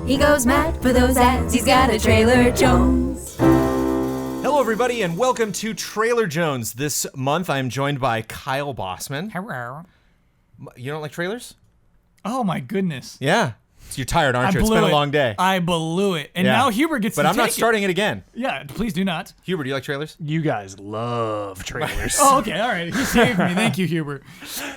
He goes mad for those ads, he's got a Trailer Jones. Hello, everybody, and welcome to Trailer Jones. This month, I am joined by Kyle Bossman. Hello. You don't like trailers? Oh my goodness. Yeah. So you're tired, aren't you? It's been a long day. I blew it. And Yeah. now Huber gets But to I'm not take starting it again. Yeah, please do not. Huber, do you like trailers? You guys love trailers. Oh, okay, all right. He saved me. Thank you, Huber.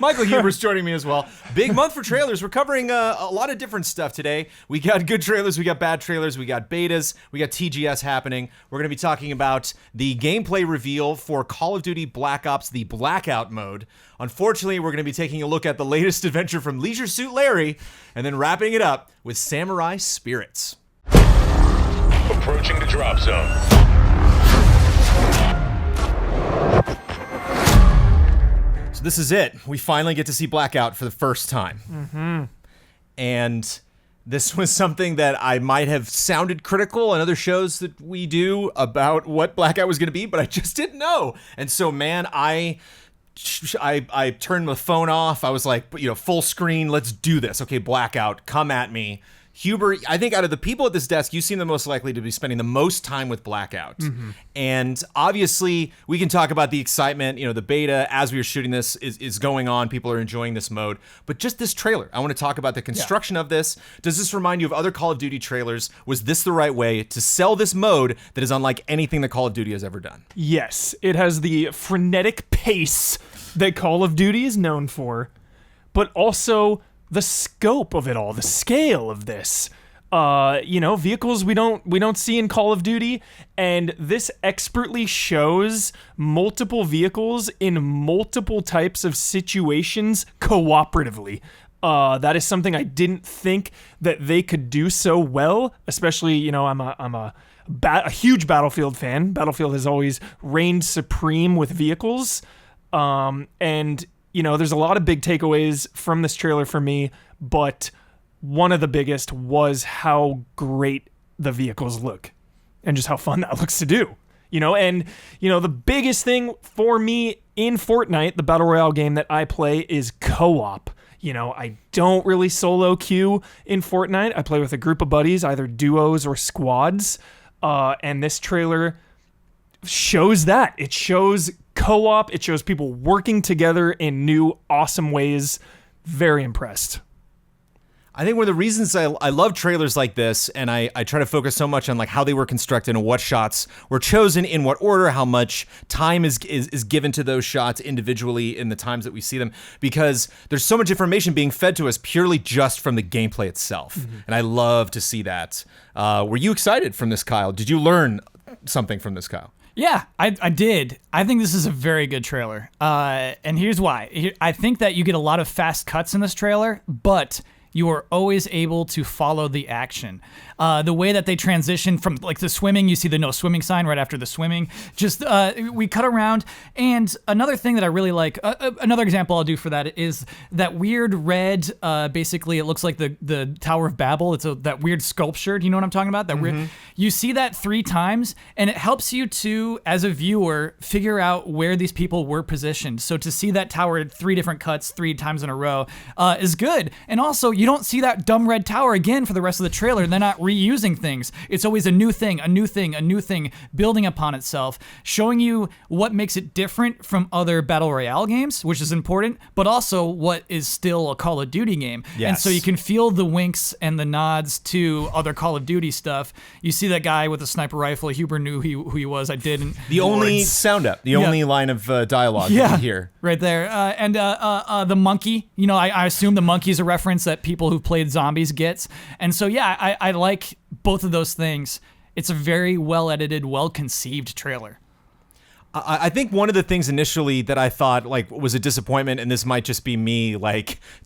Michael Huber's joining me as well. Big month for trailers. We're covering a lot of different stuff today. We got good trailers, we got bad trailers, we got betas, we got TGS happening. We're going to be talking about the gameplay reveal for Call of Duty Black Ops, the Blackout mode. Unfortunately, we're going to be taking a look at the latest adventure from Leisure Suit Larry, and then wrapping it up with Samurai Spirits. Approaching the drop zone. So this is it. We finally get to see Blackout for the first time. Mm-hmm. And this was something that I might have sounded critical on other shows that we do about what Blackout was going to be, but I just didn't know. And so, man, I turned my phone off. I was like, full screen, let's do this. Okay, Blackout, come at me. Huber, I think out of the people at this desk, you seem the most likely to be spending the most time with Blackout. Mm-hmm. And obviously, we can talk about the excitement. The beta, as we were shooting this, is going on. People are enjoying this mode. But just this trailer, I want to talk about the construction of this. Does this remind you of other Call of Duty trailers? Was this the right way to sell this mode that is unlike anything that Call of Duty has ever done? Yes, it has the frenetic pace that Call of Duty is known for, but also the scope of it all, the scale of this. Vehicles we don't see in Call of Duty, and this expertly shows multiple vehicles in multiple types of situations cooperatively. That is something I didn't think that they could do so well, especially, I'm a huge Battlefield fan. Battlefield has always reigned supreme with vehicles. There's a lot of big takeaways from this trailer for me, but one of the biggest was how great the vehicles look and just how fun that looks to do. The biggest thing for me in Fortnite, the Battle Royale game that I play, is co-op. I don't really solo queue in Fortnite. I play with a group of buddies, either duos or squads. And this trailer shows that. It shows co-op. It shows people working together in new, awesome ways. Very impressed. I think one of the reasons I love trailers like this, and I try to focus so much on like how they were constructed and what shots were chosen in what order, how much time is given to those shots individually in the times that we see them, because there's so much information being fed to us purely just from the gameplay itself. Mm-hmm. And I love to see that. Were you excited from this, Kyle? Did you learn something from this, Kyle? Yeah, I did. I think this is a very good trailer. And here's why. I think that you get a lot of fast cuts in this trailer, but you are always able to follow the action. The way that they transition from like the swimming, you see the no swimming sign right after the swimming. Just we cut around. And another thing that I really like, another example I'll do for that is that weird red. Basically, it looks like the Tower of Babel. It's that weird sculpture. Do you know what I'm talking about? That weird. You see that 3 times, and it helps you to, as a viewer, figure out where these people were positioned. So to see that tower 3 different cuts 3 times in a row is good. And also, you don't see that dumb red tower again for the rest of the trailer. They're not reusing things. It's always a new thing, a new thing, a new thing, building upon itself, showing you what makes it different from other Battle Royale games, which is important, but also what is still a Call of Duty game. Yes. And so you can feel the winks and the nods to other Call of Duty stuff. You see that guy with a sniper rifle. Huber knew who he was. I didn't. The only sound up, the only line of dialogue that you hear. Right there. And the monkey, I assume the monkey is a reference that people who've played zombies gets. And so, yeah, I like both of those things. It's a very well-edited, well-conceived trailer. I think one of the things initially that I thought was a disappointment, and this might just be me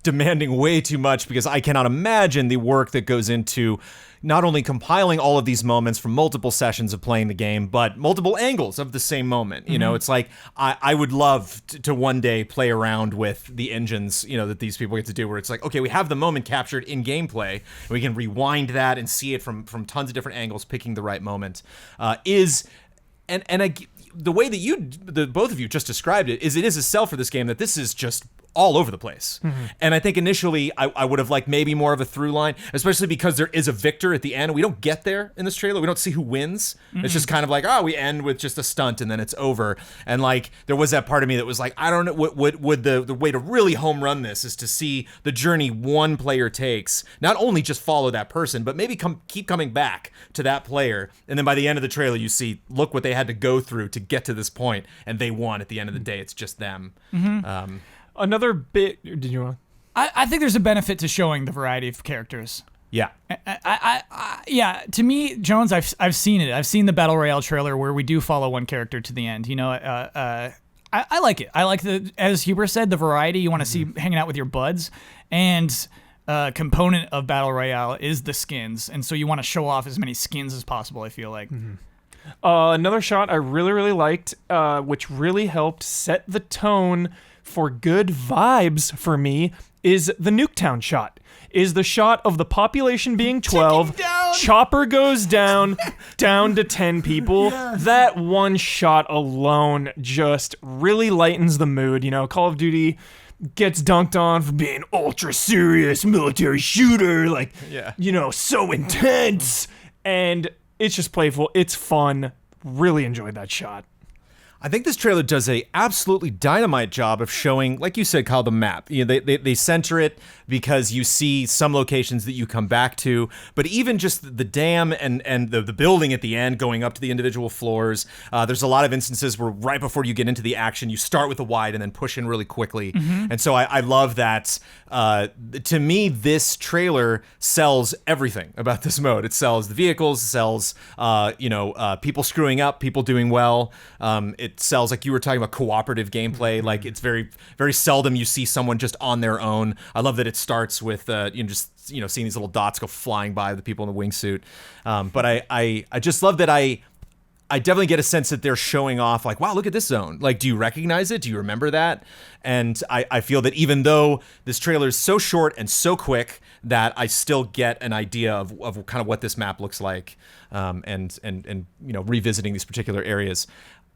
demanding way too much because I cannot imagine the work that goes into not only compiling all of these moments from multiple sessions of playing the game, but multiple angles of the same moment. Mm-hmm. It's like I would love to one day play around with the engines, that these people get to do, where it's like, okay, we have the moment captured in gameplay, and we can rewind that and see it from tons of different angles, picking the right moment. The way that both of you just described it is a sell for this game, that this is just all over the place. And I think initially I would have liked maybe more of a through line, especially because there is a victor at the end. We don't get there in this trailer. We don't see who wins. It's just kind of like, oh, we end with just a stunt and then it's over. And like there was that part of me that was like, I don't know, would the way to really home run this is to see the journey one player takes, not only just follow that person, but maybe keep coming back to that player. And then by the end of the trailer, you see, look what they had to go through to get to this point, and they won at the end of the day. It's just them. Another bit. Did you want? I think there's a benefit to showing the variety of characters. Yeah. Yeah, to me, Jones, I've seen it. I've seen the Battle Royale trailer where we do follow one character to the end. You know, I like it. I like as Huber said, the variety you want to see hanging out with your buds, and component of Battle Royale is the skins, and so you want to show off as many skins as possible. I feel like. Another shot I really, really liked, which really helped set the tone for good vibes for me, is the Nuketown shot. Is the shot of the population being 12, chopper goes down to 10 people. That one shot alone just really lightens the mood. You know, Call of Duty gets dunked on for being ultra serious military shooter, like, you know, so intense. And it's just playful. It's fun. Really enjoyed that shot. I think this trailer does a absolutely dynamite job of showing, like you said, Kyle, the map. You know, they center it because you see some locations that you come back to, but even just the dam and the building at the end going up to the individual floors. There's a lot of instances where right before you get into the action, you start with a wide and then push in really quickly. And so I love that. To me, this trailer sells everything about this mode. It sells the vehicles, it sells people screwing up, people doing well. It sells, like you were talking about, cooperative gameplay. Like it's very, very seldom you see someone just on their own. I love that it starts with seeing these little dots go flying by the people in the wingsuit. But I just love that I definitely get a sense that they're showing off, like, wow, look at this zone. Like, do you recognize it? Do you remember that? And I feel that even though this trailer is so short and so quick, that I still get an idea of kind of what this map looks like, and revisiting these particular areas.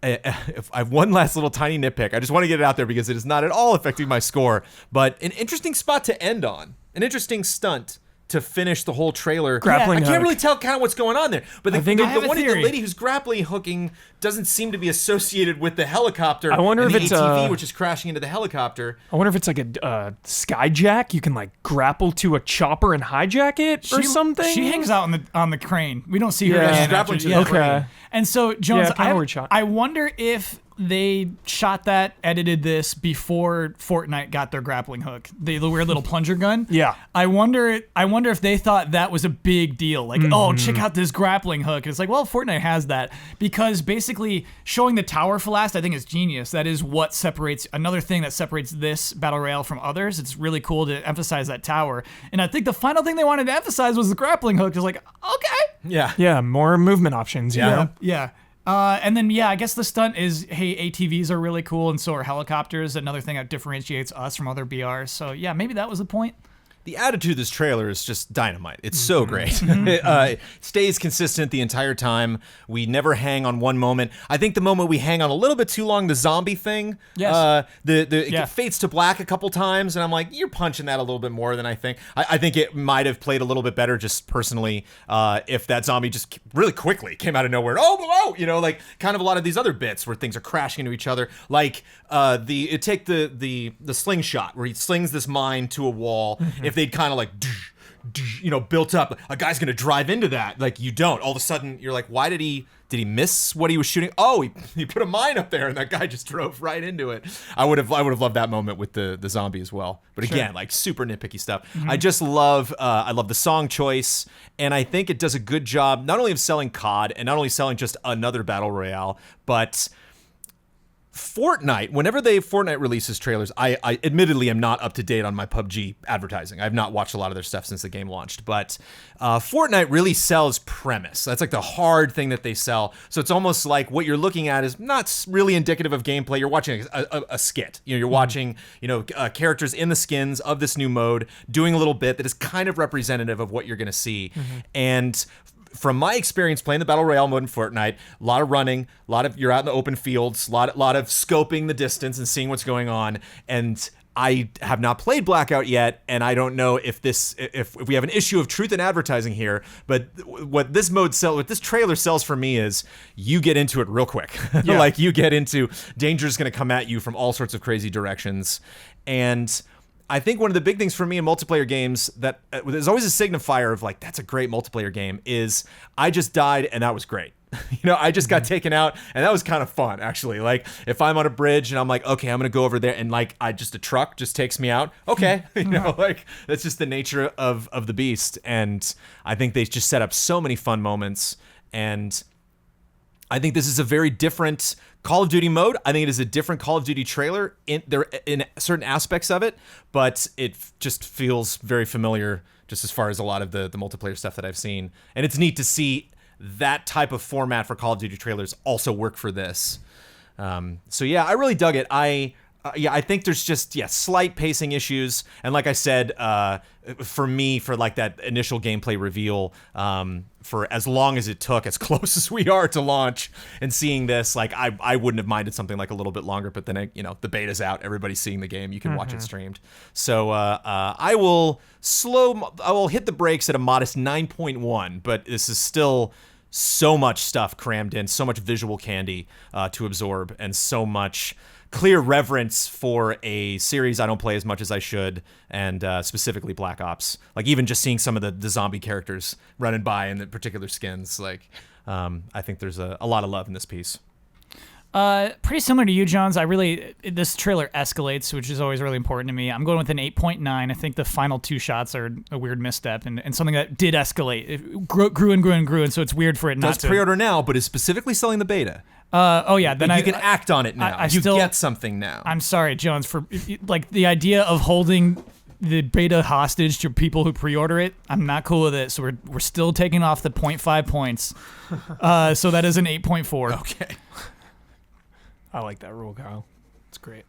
If I have one last little tiny nitpick, I just want to get it out there because it is not at all affecting my score, but an interesting spot to end on, an interesting stunt to finish the whole trailer. Grappling I can't hook. really tell kind of what's going on there, but the theory. lady who's grappling hooking doesn't seem to be associated with the helicopter. I wonder and if the it's ATV, which is crashing into the helicopter. I wonder if it's like a skyjack. You can like grapple to a chopper and hijack it or something. She hangs out on the crane. We don't see her Yeah. again She's after grappling to she- the Okay. And so, Jones, Yeah, kinda weird shot. I wonder if they shot that, edited this before Fortnite got their grappling hook, the weird little plunger gun. Yeah. I wonder if they thought that was a big deal. Like, oh, check out this grappling hook. And it's like, well, Fortnite has that, because basically showing the tower blast, I think, is genius. That is what separates, another thing that separates this Battle Royale from others. It's really cool to emphasize that tower. And I think the final thing they wanted to emphasize was the grappling hook. It's like, okay. Yeah. Yeah, more movement options. You know? Yeah. And then, I guess the stunt is, hey, ATVs are really cool, and so are helicopters. Another thing that differentiates us from other BRs. So, yeah, maybe that was the point. The attitude of this trailer is just dynamite. It's so great. It stays consistent the entire time. We never hang on one moment. I think the moment we hang on a little bit too long, the zombie thing, Yes. it fades to black a couple times, and I'm like, you're punching that a little bit more than I think. I think it might have played a little bit better, just personally, if that zombie just really quickly came out of nowhere. Oh, like kind of a lot of these other bits where things are crashing into each other. Like take the slingshot where he slings this mine to a wall. If they'd kind of like, built up, a guy's gonna drive into that. Like, you don't. All of a sudden, you're like, why did he miss what he was shooting? Oh, he put a mine up there, and that guy just drove right into it. I would have loved that moment with the zombie as well. But again, like, super nitpicky stuff. I just love I love the song choice, and I think it does a good job not only of selling CoD and not only selling just another Battle Royale, but Fortnite, whenever Fortnite releases trailers, I admittedly am not up to date on my PUBG advertising. I've not watched a lot of their stuff since the game launched, but Fortnite really sells premise. That's like the hard thing that they sell. So it's almost like what you're looking at is not really indicative of gameplay. You're watching a skit. You're watching characters in the skins of this new mode doing a little bit that is kind of representative of what you're going to see. And from my experience playing the Battle Royale mode in Fortnite, a lot of running, you're out in the open fields, a lot of scoping the distance and seeing what's going on. And I have not played Blackout yet, and I don't know if we have an issue of truth in advertising here. But what this trailer sells for me is you get into it real quick. Yeah. Like you get into danger's going to come at you from all sorts of crazy directions, and I think one of the big things for me in multiplayer games that there's always a signifier of like that's a great multiplayer game is I just died and that was great. I just got taken out and that was kind of fun actually. Like if I'm on a bridge and I'm like, okay, I'm gonna go over there and like a truck just takes me out. Okay, like that's just the nature of the beast. And I think they just set up so many fun moments. And I think this is a very different Call of Duty mode. I think it is a different Call of Duty trailer in certain aspects of it, but it just feels very familiar just as far as a lot of the multiplayer stuff that I've seen. And it's neat to see that type of format for Call of Duty trailers also work for this. So yeah, I really dug it. I think there's just slight pacing issues, and like I said, for me, for like that initial gameplay reveal, for as long as it took, as close as we are to launch, and seeing this, like I wouldn't have minded something like a little bit longer. But then the beta's out, everybody's seeing the game, you can watch it streamed. So I will hit the brakes at a modest 9.1, but this is still so much stuff crammed in, so much visual candy to absorb, and so much clear reverence for a series I don't play as much as I should, and specifically Black Ops. Like even just seeing some of the zombie characters running by in the particular skins, like I think there's a lot of love in this piece. Pretty similar to you, Jones. This trailer escalates, which is always really important to me. I'm going with an 8.9. I think the final two shots are a weird misstep and something that did escalate. It grew and grew, and so it's weird for it not to. Does pre-order now, but is specifically selling the beta. Then you can act on it now. You get something now. I'm sorry, Jones, for like the idea of holding the beta hostage to people who pre-order it. I'm not cool with it. So we're still taking off the 0.5 points. So that is an 8.4. Okay. I like that rule, Kyle. It's great.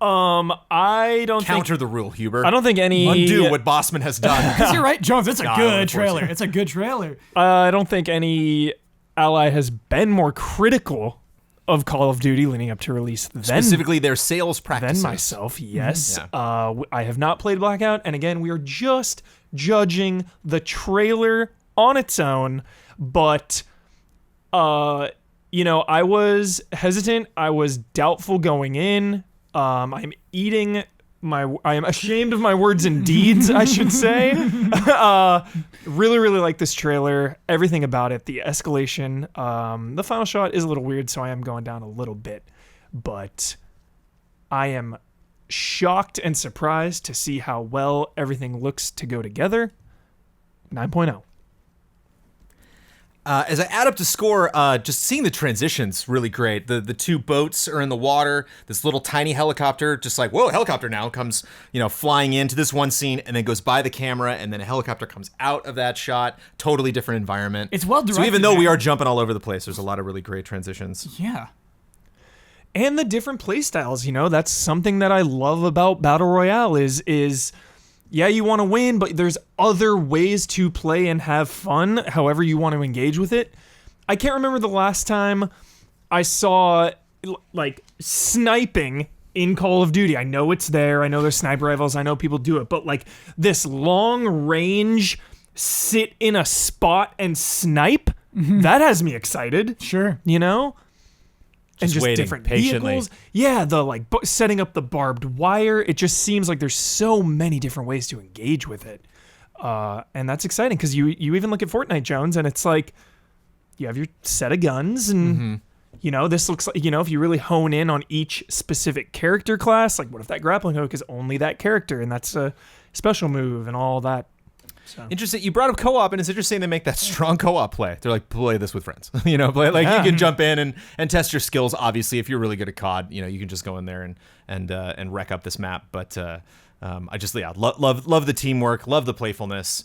I don't counter the rule, Huber. I don't think any undo what Bossman has done. Because you're right, Jones. It's a good trailer. It's a good trailer. I don't think any ally has been more critical of Call of Duty leading up to release than specifically their sales practices. Than myself, yes. I have not played Blackout, and again, we are just judging the trailer on its own, but I was hesitant. I was doubtful going in. I am ashamed of my words and deeds, I should say. Really, really like this trailer. Everything about it. The escalation. The final shot is a little weird, so I am going down a little bit. But I am shocked and surprised to see how well everything looks to go together. 9.0. As I add up to score, just seeing the transitions really great. The two boats are in the water. This little tiny helicopter, just like, whoa, helicopter now comes, flying into this one scene and then goes by the camera, and then a helicopter comes out of that shot. Totally different environment. It's well directed. So even though we are jumping all over the place, there's a lot of really great transitions. Yeah. And the different play styles, that's something that I love about Battle Royale is yeah, you want to win, but there's other ways to play and have fun, however you want to engage with it. I can't remember the last time I saw, like, sniping in Call of Duty. I know it's there. I know there's sniper rifles. I know people do it. But, like, this long range, sit in a spot and snipe, that has me excited. Sure. And just waiting different patiently. vehicles. Yeah, the setting up the barbed wire. It just seems like there's so many different ways to engage with it. And that's exciting because you even look at Fortnite, Jones, and it's like you have your set of guns and this looks like, if you really hone in on each specific character class, like what if that grappling hook is only that character and that's a special move and all that. So. Interesting. You brought up co-op, and it's interesting they make that strong co-op play. They're like, play this with friends. You can jump in and test your skills. Obviously, if you're really good at COD, you can just go in there and wreck up this map. But I just love the teamwork, love the playfulness.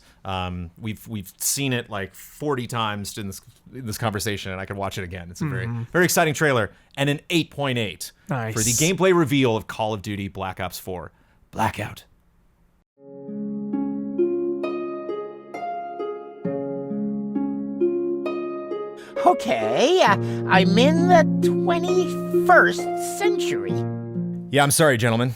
We've seen it like 40 times in this conversation, and I could watch it again. It's a very very exciting trailer, and an 8.8 for the gameplay reveal of Call of Duty Black Ops 4 Blackout. Okay, I'm in the 21st century. Yeah, I'm sorry, gentlemen.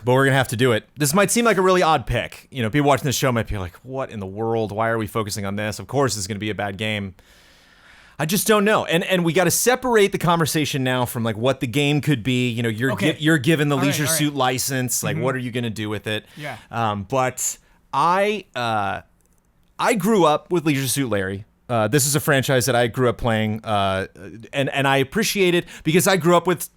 but we're gonna have to do it. This might seem like a really odd pick. You know, people watching this show might be like, "What in the world? Why are we focusing on this? Of course, it's gonna be a bad game." I just don't know, and we got to separate the conversation now from like what the game could be. You know, you're given the Leisure Suit license. Like, what are you gonna do with it? Yeah. But I grew up with Leisure Suit Larry. This is a franchise that I grew up playing, and I appreciate it because I grew up with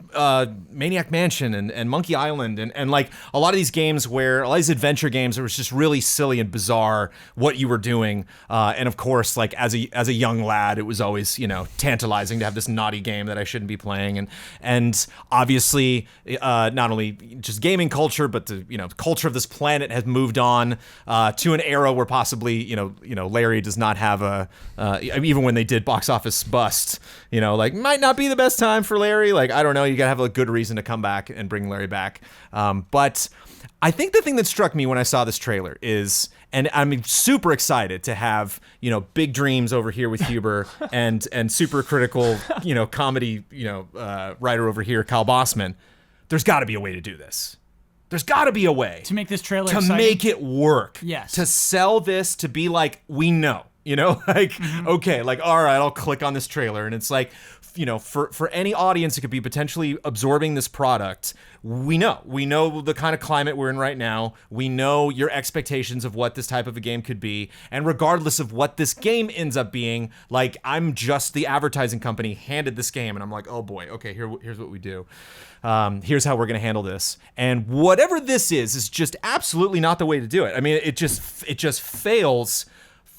Maniac Mansion and Monkey Island and like a lot of these games where a lot of these adventure games, it was just really silly and bizarre what you were doing, and of course, like as a young lad, it was always, you know, tantalizing to have this naughty game that I shouldn't be playing, and obviously not only just gaming culture, but the, you know, culture of this planet has moved on to an era where possibly you know Larry does not have a even when they did box office bust, you know, like might not be the best time for Larry. Like, I don't know, you gotta have a good reason to come back and bring Larry back. But I think the thing that struck me when I saw this trailer is, and I'm super excited to have, you know, big dreams over here with Huber and super critical, you know, comedy, you know, writer over here, Kyle Bossman. There's got to be a way to do this. There's got to be a way To make this trailer to exciting. make it work. Yes. To sell this to be like, we know. You know, like, okay, like, all right, I'll click on this trailer. And it's like, you know, for any audience that could be potentially absorbing this product, we know the kind of climate we're in right now. We know your expectations of what this type of a game could be. And regardless of what this game ends up being, like, I'm just the advertising company handed this game. And I'm like, oh boy, okay, here's what we do. Here's how we're going to handle this. And whatever this is just absolutely not the way to do it. I mean, it just fails.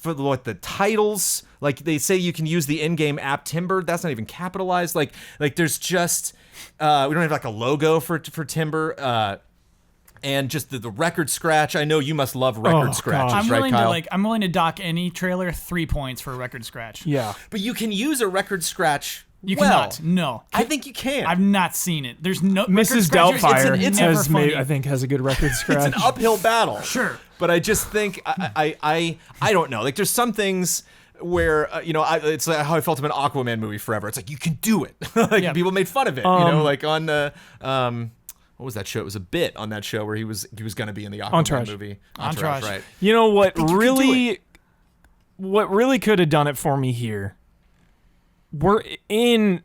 For what the titles, like they say you can use the in-game app Timber, that's not even capitalized. Like there's just we don't have like a logo for Timber, and just the record scratch. I know you must love record scratches, I'm right, willing Kyle? I'm willing to dock any trailer 3 points for a record scratch. Yeah. But you can use a record scratch. You well. cannot. No. I think you can. I've not seen it. There's no Mrs. record scratchers, Doubtfire it's never funny. I think has a good record scratch. It's an uphill battle. Sure. But I just think I don't know. Like there's some things where you know, it's like how I felt about an Aquaman movie forever. It's like you can do it. Like Yeah. people made fun of it. You know, like on what was that show? It was a bit on that show where he was going to be in the Aquaman Entourage. movie. Entourage. Right? You know what you can do really what really could have done it for me here? We're in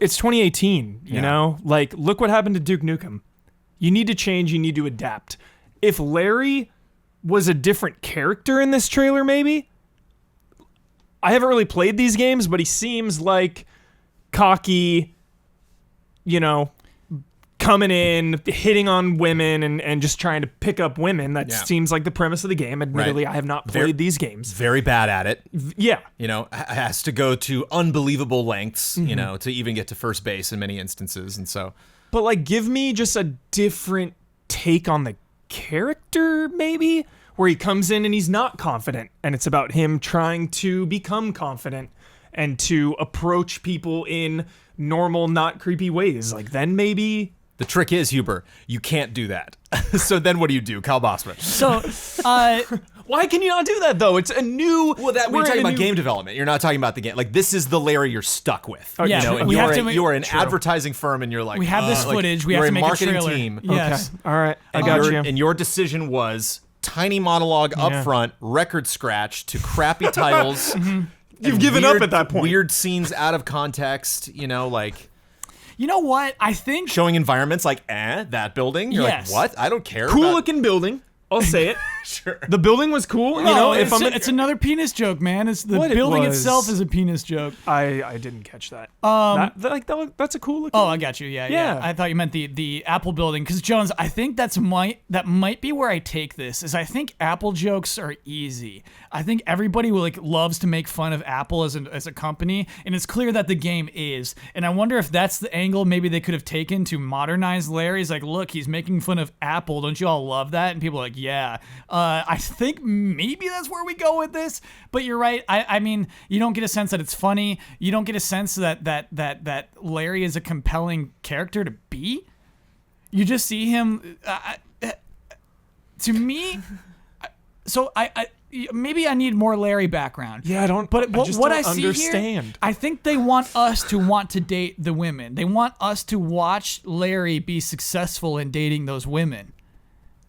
it's 2018, you Yeah. know? Like look what happened to Duke Nukem. You need to change, you need to adapt. If Larry was a different character in this trailer, maybe. I haven't really played these games, but he seems like cocky, you know, coming in, hitting on women and just trying to pick up women. That Yeah. seems like the premise of the game. Admittedly, Right. I have not played these games. Very bad at it. Yeah. You know, has to go to unbelievable lengths, you know, to even get to first base in many instances. And so, But like give me just a different take on the character, maybe, where he comes in and he's not confident and it's about him trying to become confident and to approach people in normal, not creepy ways. Like then maybe the trick is, Huber, you can't do that. So then what do? Kyle Bossman. So, why can you not do that though? It's a new. Well, that we're talking about game development. You're not talking about the game. Like this is the Larry you're stuck with. Yeah, you know, and we have to you are an True. advertising firm, and you're like, we have this like, footage. We you're have to a make a marketing trailer. team. Yes. All right, I And got your- you. And your decision was tiny monologue up front, record scratch to crappy titles. You've given up at that point. Weird scenes out of context. You know, like You know what? I think showing environments like, that building. You're Yes. like, what? I don't care. Cool about- looking building. I'll say it. Sure. The building was cool. You No, know, it's, if I'm it's another penis joke, man. It's the What it building was- itself is a penis joke. I didn't catch that. That's a cool looking. Oh, I got you. Yeah. Yeah. I thought you meant the Apple building. Because Jones, I think that might be where I take this. Is I think Apple jokes are easy. I think everybody loves to make fun of Apple as a company, and it's clear that the game is. And I wonder if that's the angle maybe they could have taken to modernize Larry. It's like, look, he's making fun of Apple. Don't you all love that? And people are like, yeah. I think maybe that's where we go with this. But you're right. I mean, you don't get a sense that it's funny. You don't get a sense that Larry is a compelling character to be. You just see him. To me, so I maybe I need more Larry background. Yeah, I don't. But I just what don't I see understand. here, I think they want us to want to date the women. They want us to watch Larry be successful in dating those women.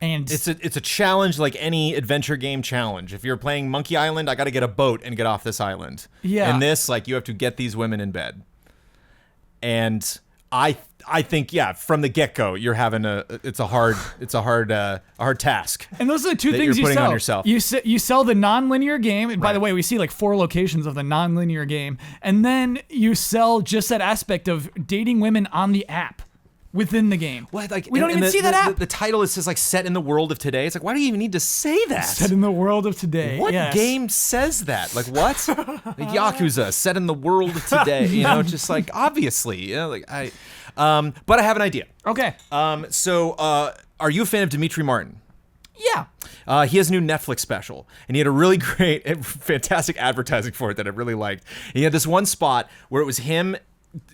And It's a challenge like any adventure game challenge. If you're playing Monkey Island, I got to get a boat and get off this island. Yeah. In this, like, you have to get these women in bed. And I think, yeah, from the get-go, you're having a hard task. And those are the two that things you're you putting sell. on yourself. You sell the non-linear game. And by Right. the way, we see like 4 locations of the non-linear game. And then you sell just that aspect of dating women on the app within the game. What, like, we don't and even see that app. The title is just like set in the world of today. It's like, why do you even need to say that? Set in the world of today. What yes. game says that? Like, what? Like Yakuza set in the world of today. You know, just like, obviously, you know, like but I have an idea. Okay. So are you a fan of Dimitri Martin? Yeah. He has a new Netflix special, and he had a really great, fantastic advertising for it that I really liked. He had this one spot where it was him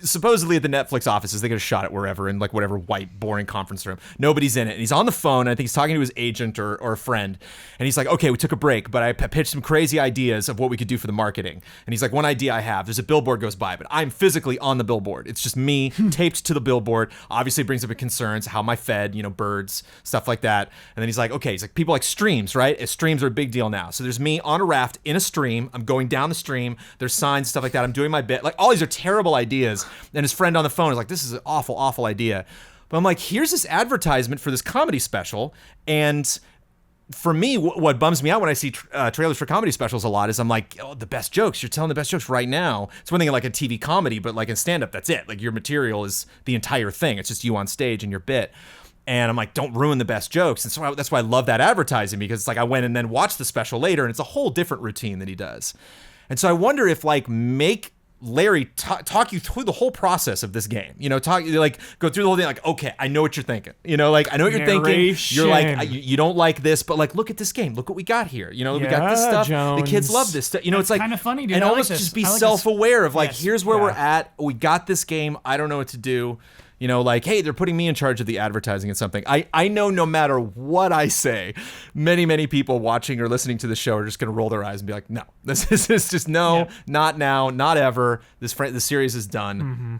supposedly at the Netflix offices. They could have shot it wherever in like whatever white boring conference room. Nobody's in it, and he's on the phone. And I think he's talking to his agent or a friend, and he's like, "Okay, we took a break, but I pitched some crazy ideas of what we could do for the marketing." And he's like, "One idea I have: there's a billboard goes by, but I'm physically on the billboard. It's just me taped to the billboard. Obviously, brings up concerns how am I fed, you know, birds, stuff like that." And then he's like, "Okay," he's like, "People like streams, right? Streams are a big deal now. So there's me on a raft in a stream. I'm going down the stream. There's signs, stuff like that. I'm doing my bit. Like all these are terrible ideas." And his friend on the phone is like, "This is an awful, awful idea." But I'm like, here's this advertisement for this comedy special. And for me, what bums me out when I see trailers for comedy specials a lot is I'm like, oh, the best jokes. You're telling the best jokes right now. It's one thing in like a TV comedy, but like in stand-up, that's it. Like your material is the entire thing. It's just you on stage and your bit. And I'm like, don't ruin the best jokes. And so that's why I love that advertising, because it's like I went and then watched the special later, and it's a whole different routine that he does. And so I wonder if like make Larry talk you through the whole process of this game. You know, go through the whole thing. Like, okay, I know what you're thinking. You know, like I know what you're thinking. You're like, you don't like this, but like, look at this game. Look what we got here. You know, we got this stuff. Jones. The kids love this stuff. You know, it's like kind of funny, dude. and I like almost this. just be I like self-aware of like, Yes. here's where we're at. We got this game. I don't know what to do. You know, like, hey, they're putting me in charge of the advertising and something. I know no matter what I say, many people watching or listening to the show are just going to roll their eyes and be like, no, this is just no, not now, not ever. The series is done. Mm-hmm.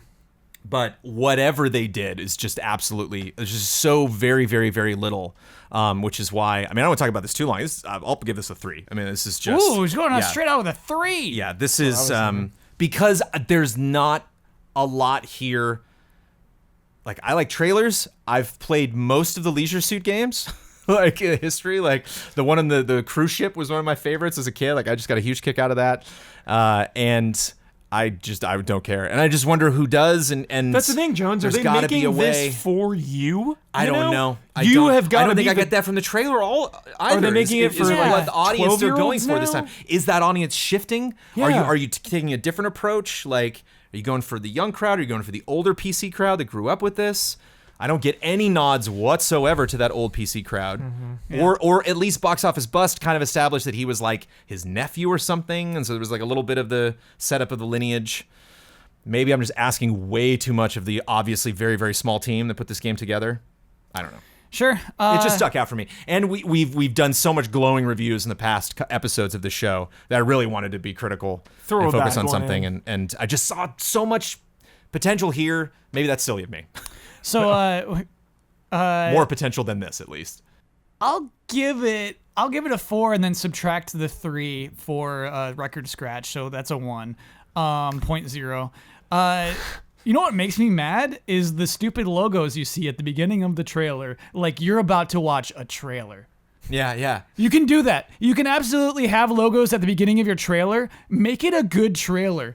But whatever they did is just absolutely, it's just so very, very, very little, which is why, I mean, I don't want to talk about this too long. I'll give this a 3. I mean, this is just. Ooh, he's going out straight out with a 3. Yeah, this is, because there's not a lot here. Like, I like trailers. I've played most of the Leisure Suit games, like in history. Like the one on the cruise ship was one of my favorites as a kid. Like I just got a huge kick out of that, and I don't care. And I just wonder who does. And that's the thing, Jones. Are they making this for you? I don't know. I don't think I get that from the trailer. Either. Are they making it for what the audience they're going 12-year-olds for this now? time? Is that audience shifting? Yeah. Are you taking a different approach? Like, are you going for the young crowd? Are you going for the older PC crowd that grew up with this? I don't get any nods whatsoever to that old PC crowd. Mm-hmm. Yeah. Or at least Box Office Bust kind of established that he was like his nephew or something, and so there was like a little bit of the setup of the lineage. Maybe I'm just asking way too much of the obviously very, very small team that put this game together. I don't know. Sure. It just stuck out for me. And we've done so much glowing reviews in the past episodes of the show that I really wanted to be critical and focus on something. And I just saw so much potential here. Maybe that's silly of me. So more potential than this, at least. I'll give it a 4 and then subtract the 3 for record scratch. So that's a 1. 0.0. You know what makes me mad is the stupid logos you see at the beginning of the trailer. Like you're about to watch a trailer. Yeah. You can do that. You can absolutely have logos at the beginning of your trailer. Make it a good trailer.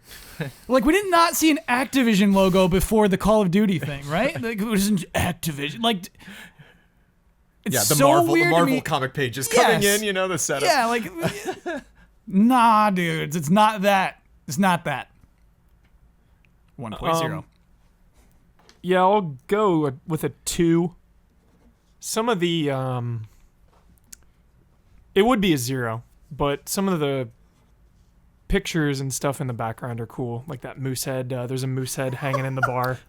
Like we did not see an Activision logo before the Call of Duty thing, right? Like it wasn't Activision. Like it's the so Marvel, weird the Marvel comic pages coming in. You know the setup. Yeah, like nah, dudes. It's not that. It's not that. 1.0. Yeah, I'll go with a 2. Some of the it would be a 0, but some of the pictures and stuff in the background are cool. Like that moose head. There's a moose head hanging in the bar.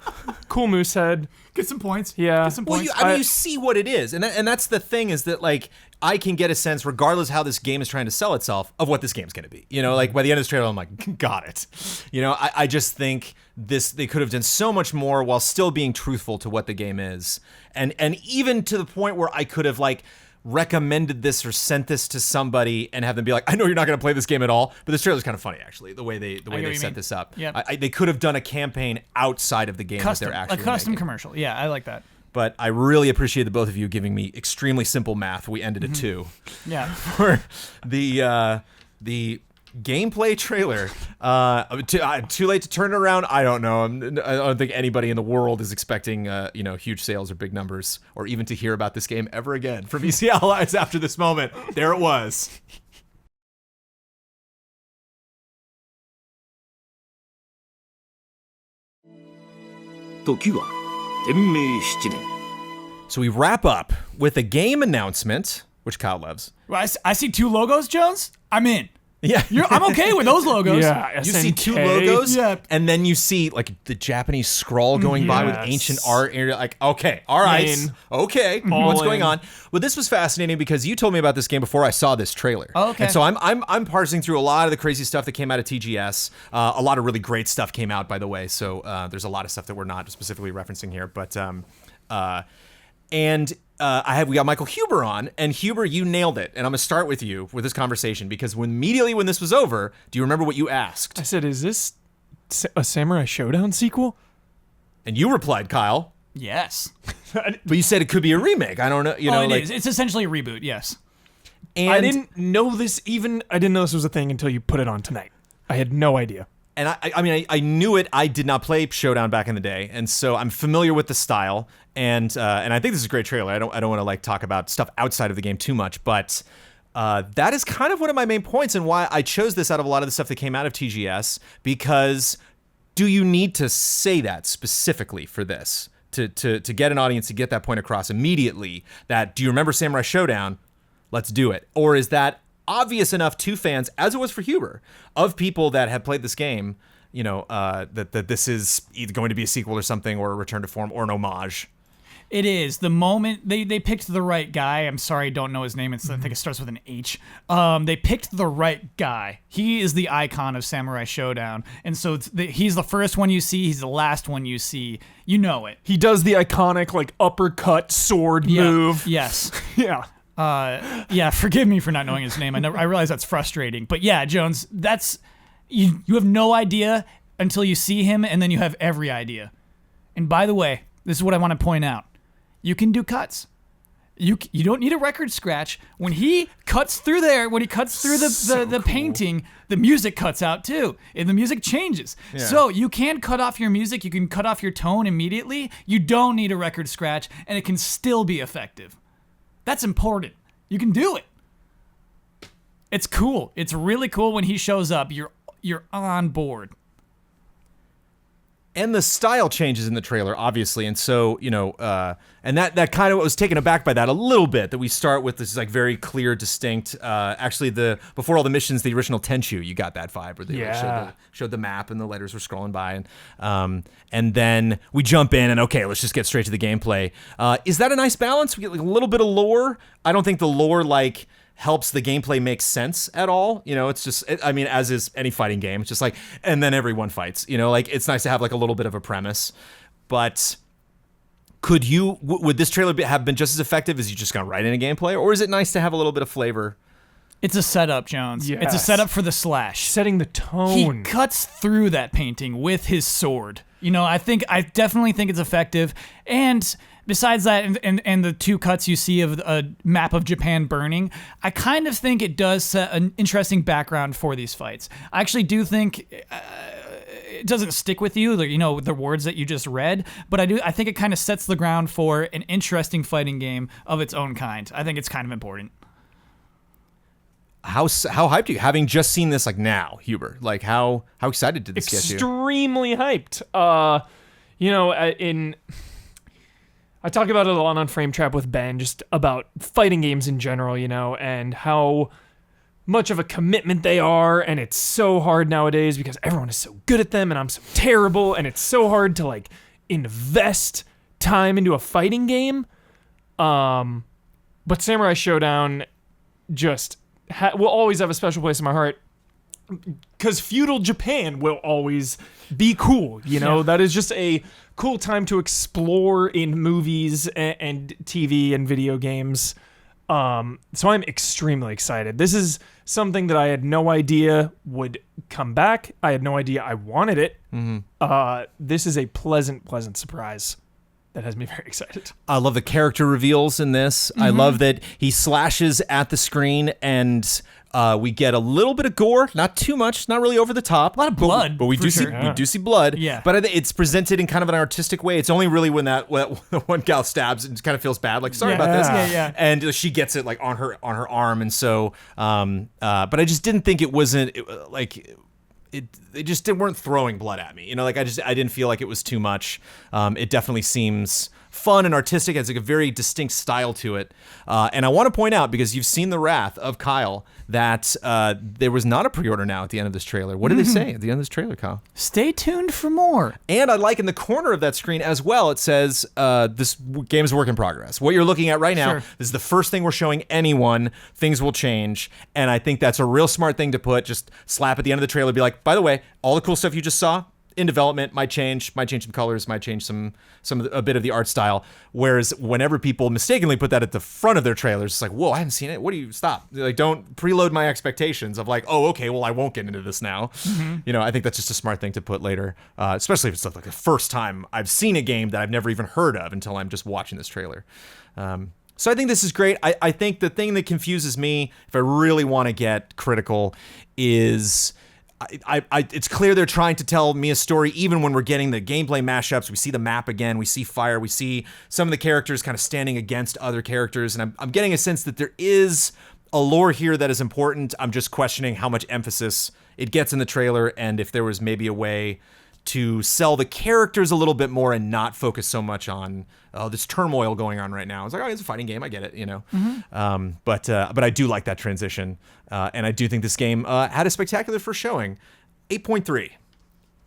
Cool moose head. Get some points. Yeah. Get some Well, points. you see what it is, and that's the thing is that like I can get a sense, regardless how this game is trying to sell itself, of what this game's going to be. You know, like by the end of this trailer, I'm like, got it. You know, I just think they could have done so much more while still being truthful to what the game is, and even to the point where I could have like recommended this or sent this to somebody and have them be like, I know you're not going to play this game at all, but this trailer's kind of funny actually, the way they set this up. Yep. They could have done a campaign outside of the game that they're actually a custom making. commercial. Yeah, I like that. But I really appreciate the both of you giving me extremely simple math. We ended at 2 Yeah. for the gameplay trailer. Too late to turn it around. I don't know. I don't think anybody in the world is expecting huge sales or big numbers, or even to hear about this game ever again from EC Allies after this moment. There it was. So we wrap up with a game announcement, which Kyle loves. Well, I see 2 logos, Jones. I'm in. Yeah. I'm okay with those logos. Yeah. You see 2 SNK. logos, Yeah. and then you see like the Japanese scroll going by with Yes. ancient art, and you're like, okay, all right, In. okay, All what's going in. on? Well, this was fascinating because you told me about this game before I saw this trailer. Oh, okay. And so I'm parsing through a lot of the crazy stuff that came out of TGS. A lot of really great stuff came out, by the way. So there's a lot of stuff that we're not specifically referencing here, but we got Michael Huber on, and Huber, you nailed it. And I'm gonna start with you with this conversation because immediately when this was over, do you remember what you asked? I said, is this a Samurai Shodown sequel? And you replied, Kyle, Yes. but you said it could be a remake. I don't know, It is. It's essentially a reboot. Yes. And I didn't know this was a thing until you put it on tonight. I had no idea. And I knew it. I did not play Shodown back in the day, and so I'm familiar with the style. And I think this is a great trailer. I don't want to like talk about stuff outside of the game too much, but that is kind of one of my main points and why I chose this out of a lot of the stuff that came out of TGS. Because do you need to say that specifically for this to get an audience to get that point across immediately? That do you remember Samurai Shodown? Let's do it. Or is that obvious enough to fans, as it was for Huber, of people that have played this game, that this is either going to be a sequel or something, or a return to form, or an homage? It is. The moment they picked the right guy. I'm sorry, I don't know his name. I think it starts with an H. They picked the right guy. He is the icon of Samurai Shodown. And so he's the first one you see. He's the last one you see. You know it. He does the iconic like uppercut sword move. Yes. Yeah. Yeah, forgive me for not knowing his name. I realize that's frustrating. But yeah, Jones, that's you have no idea until you see him, and then you have every idea. And by the way, this is what I want to point out. You can do cuts. You don't need a record scratch. When he cuts through there, when he cuts through the painting, the music cuts out too. And the music changes. Yeah. So you can cut off your music, you can cut off your tone immediately. You don't need a record scratch, and it can still be effective. That's important. You can do it. It's cool. It's really cool when he shows up. You're on board. And the style changes in the trailer, obviously, and so and that kind of was taken aback by that a little bit. That we start with this like very clear, distinct. Actually, before all the missions, the original Tenchu, you got that vibe where they like, showed the map and the letters were scrolling by, and then we jump in and okay, let's just get straight to the gameplay. Is that a nice balance? We get like a little bit of lore. I don't think the lore like helps the gameplay make sense at all. It's just, as is any fighting game, it's just like, and then everyone fights, like it's nice to have like a little bit of a premise, but would this trailer have been just as effective as you just got right in a gameplay, or is it nice to have a little bit of flavor? It's a setup, Jones. Yes. It's a setup for the slash. Setting the tone. He cuts through that painting with his sword. I definitely think it's effective. And besides that, and the 2 cuts you see of a map of Japan burning, I kind of think it does set an interesting background for these fights. I actually do think it doesn't stick with you, the words that you just read, but I think it kind of sets the ground for an interesting fighting game of its own kind. I think it's kind of important. How hyped are you, having just seen this like now, Huber? Like how excited did this get you? Extremely hyped. I talk about it a lot on Frame Trap with Ben, just about fighting games in general, and how much of a commitment they are, and it's so hard nowadays because everyone is so good at them and I'm so terrible, and it's so hard to like invest time into a fighting game. But Samurai Shodown just will always have a special place in my heart because feudal Japan will always be cool. You know, that is just a cool time to explore in movies and TV and video games. So I'm extremely excited. This is something that I had no idea would come back. I had no idea I wanted it. This is a pleasant surprise that has me very excited. I love the character reveals in this. I love that he slashes at the screen and we get a little bit of gore, not too much, not really over the top. A lot of blood, but we for do sure. see we do see blood. Yeah. But I think it's presented in kind of an artistic way. It's only really when that one gal stabs and kind of feels bad, like sorry about this. Yeah. And she gets it like on her arm, and so but I just didn't think it wasn't like. They just weren't throwing blood at me. You know, like I didn't feel like it was too much. It definitely seems fun and artistic. It has like a very distinct style to it. And I want to point out, because you've seen the wrath of Kyle, that there was not a pre-order now at the end of this trailer. What did they say at the end of this trailer, Kyle? Stay tuned for more. And I like in the corner of that screen as well, it says, this game's a work in progress. What you're looking at right now, this is the first thing we're showing anyone. Things will change. And I think that's a real smart thing to put. Just slap at the end of the trailer, be like, by the way, all the cool stuff you just saw in development might change some colors, might change a bit of the art style. Whereas whenever people mistakenly put that at the front of their trailers, it's like, whoa, I haven't seen it. What do you stop? Like, don't preload my expectations of like, oh, okay, well, I won't get into this now. You know, I think that's just a smart thing to put later, especially if it's like the first time I've seen a game that I've never even heard of until I'm just watching this trailer. So I think this is great. I think the thing that confuses me, if I really want to get critical, is it's clear they're trying to tell me a story even when we're getting the gameplay mashups. We see the map again, we see fire, we see some of the characters kind of standing against other characters, and I'm getting a sense that there is a lore here that is important. I'm just questioning how much emphasis it gets in the trailer, and if there was maybe a way to sell the characters a little bit more and not focus so much on this turmoil going on right now. It's like, oh, it's a fighting game, I get it, you know. But I do like that transition, and I do think this game had a spectacular first showing. 8.3.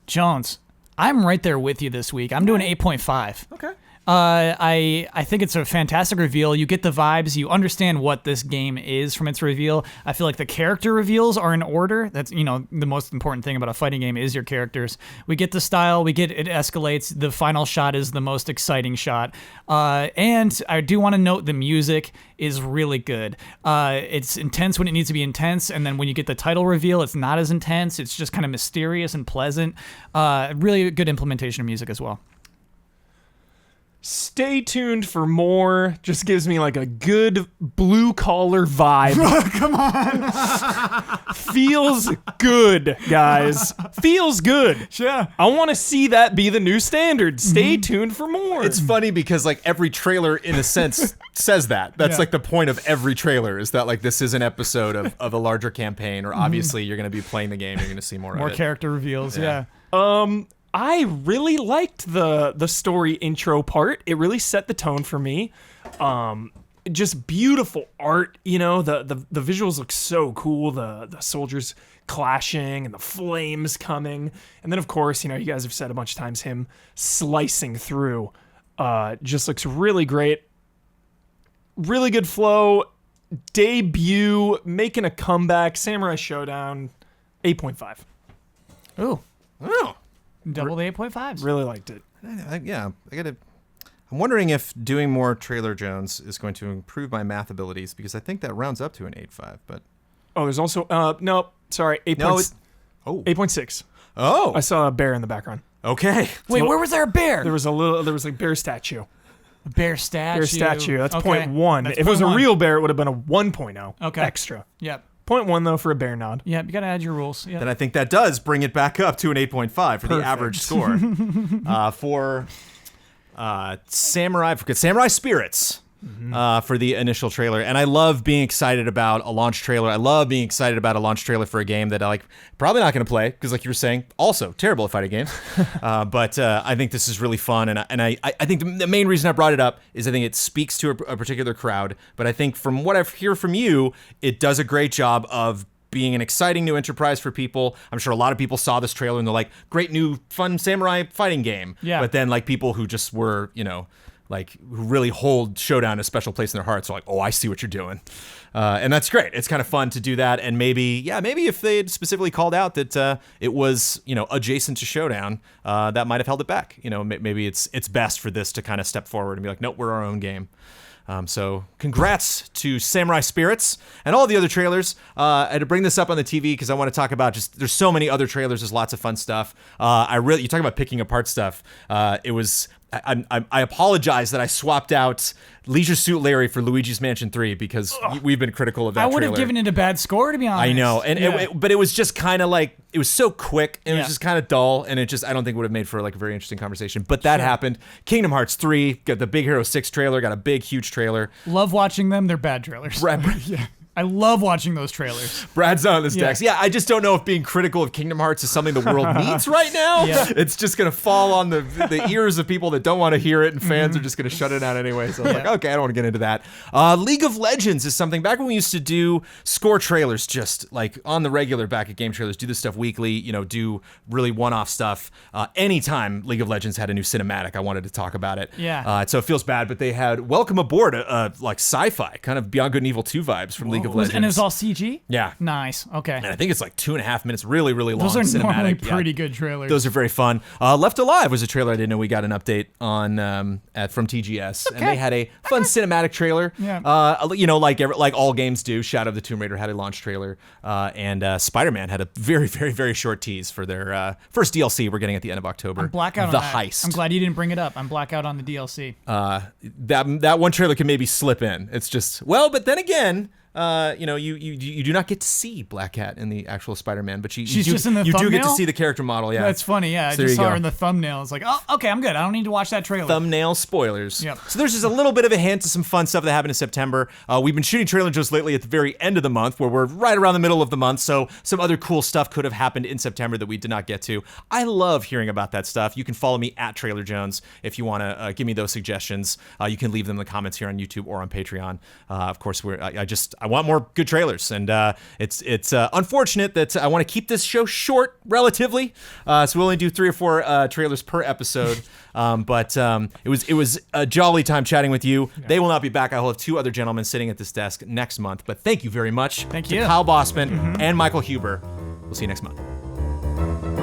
Jones, I'm right there with you this week. I'm doing 8.5. Okay. I think it's a fantastic reveal. You get the vibes. You understand what this game is from its reveal. I feel like the character reveals are in order. That's, you know, the most important thing about a fighting game is your characters. We get the style. We get it escalates. The final shot is the most exciting shot. And I do want to note the music is really good. It's intense when it needs to be intense, and then when you get the title reveal, it's not as intense. It's just kind of mysterious and pleasant. Really good implementation of music as well. Stay tuned for more. Just gives me like a good blue collar vibe. Come on. Feels good, guys. Feels good. Yeah. I want to see that be the new standard. Stay tuned for more. It's funny because like every trailer in a sense says that. That's like the point of every trailer, is that like this is an episode of a larger campaign, or obviously you're going to be playing the game, you're going to see more of it. Character reveals, yeah. I really liked the story intro part. It really set the tone for me. Just beautiful art, you know, the visuals look so cool. The soldiers clashing and the flames coming. And then, of course, you know, you guys have said a bunch of times, him slicing through just looks really great. Really good flow. Debut, making a comeback. Samurai Shodown, 8.5. Ooh. Oh. Double the 8.5s. Really liked it. I'm wondering if doing more Trailer Jones is going to improve my math abilities, because I think that rounds up to an 8.5. But there's also no, sorry, 8. No, 8.6. Oh, I saw a bear in the background. Okay. Wait, where was there a bear? There was like a bear statue. A bear statue. Bear statue. That's okay. 0.1. If it was a real bear, it would have been a 1.0 extra. Yep. 0.1 though for a bear nod. Yeah, you gotta add your rules. Yeah. Then I think that does bring it back up to an 8.5 for the average score. For Samurai Spirits. for the initial trailer. And I love being excited about a launch trailer. I love being excited about a launch trailer for a game that I probably not going to play because, like you were saying, also terrible at fighting games. But I think this is really fun. And I think the main reason I brought it up is I think it speaks to a particular crowd. But I think from what I hear from you, it does a great job of being an exciting new enterprise for people. I'm sure a lot of people saw this trailer and they're like, great new fun samurai fighting game. Yeah. But then like people who just were, who really hold Shodown a special place in their hearts are like, oh, I see what you're doing. And that's great. It's kind of fun to do that. And maybe if they had specifically called out that it was, adjacent to Shodown, that might have held it back. Maybe it's best for this to kind of step forward and be like, nope, we're our own game. So congrats to Samurai Spirits and all the other trailers. I had to bring this up on the TV because I want to talk about there's so many other trailers. There's lots of fun stuff. You talk about picking apart stuff. I apologize that I swapped out Leisure Suit Larry for Luigi's Mansion 3 because we've been critical of that I would trailer. have given it a bad score, to be honest. I know, but it was just kind of like, it was so quick, and it Yeah. was just kind of dull, and I don't think would have made for like a very interesting conversation. But that happened. Kingdom Hearts 3, got the Big Hero 6 trailer, got a big, huge trailer. Love watching them. They're bad trailers. I love watching those trailers. Brad's on this Yeah. deck. Yeah, I just don't know if being critical of Kingdom Hearts is something the world needs right now. Yeah. It's just going to fall on the ears of people that don't want to hear it, and fans are just going to shut it out anyway. So I was like, okay, I don't want to get into that. League of Legends is something, back when we used to do score trailers just like on the regular back at Game Trailers, do this stuff weekly, do really one-off stuff. Anytime League of Legends had a new cinematic, I wanted to talk about it. Yeah. So it feels bad, but they had Welcome Aboard, like sci-fi, kind of Beyond Good and Evil 2 vibes from League of Legends. And it was all CG? Yeah. Nice. Okay. And I think it's like 2.5 minutes, really, really long. Those are cinematic. normally Yeah. pretty good trailers. Those are very fun. Left Alive was a trailer I didn't know we got an update on from TGS, and they had a fun cinematic trailer. Yeah. Like all games do. Shadow of the Tomb Raider had a launch trailer, and Spider-Man had a very, very, very short tease for their first DLC we're getting at the end of October. I'm blackout The on that. Heist. I'm glad you didn't bring it up. I'm blackout on the DLC. That one trailer can maybe slip in. It's just, but then again. You do not get to see Black Cat in the actual Spider-Man, but She's just in the you do get to thumbnail? see the character model. Yeah, That's funny. Yeah, I So there just you saw her go. in the thumbnail. It's like, oh, okay, I'm good. I don't need to watch that trailer. Thumbnail spoilers. Yep. So there's just a little bit of a hint to some fun stuff that happened in September. We've been shooting trailer just lately at the very end of the month, where we're right around the middle of the month. So some other cool stuff could have happened in September that we did not get to. I love hearing about that stuff. You can follow me at Trailer Jones if you want to give me those suggestions. You can leave them in the comments here on YouTube or on Patreon. Of course, I want more good trailers, and it's unfortunate that I want to keep this show short relatively. So we'll only do 3 or 4 trailers per episode. But it was a jolly time chatting with you. Yeah. They will not be back. I will have 2 other gentlemen sitting at this desk next month. But thank you very much. Thank to you. Kyle Bossman and Michael Huber. We'll see you next month.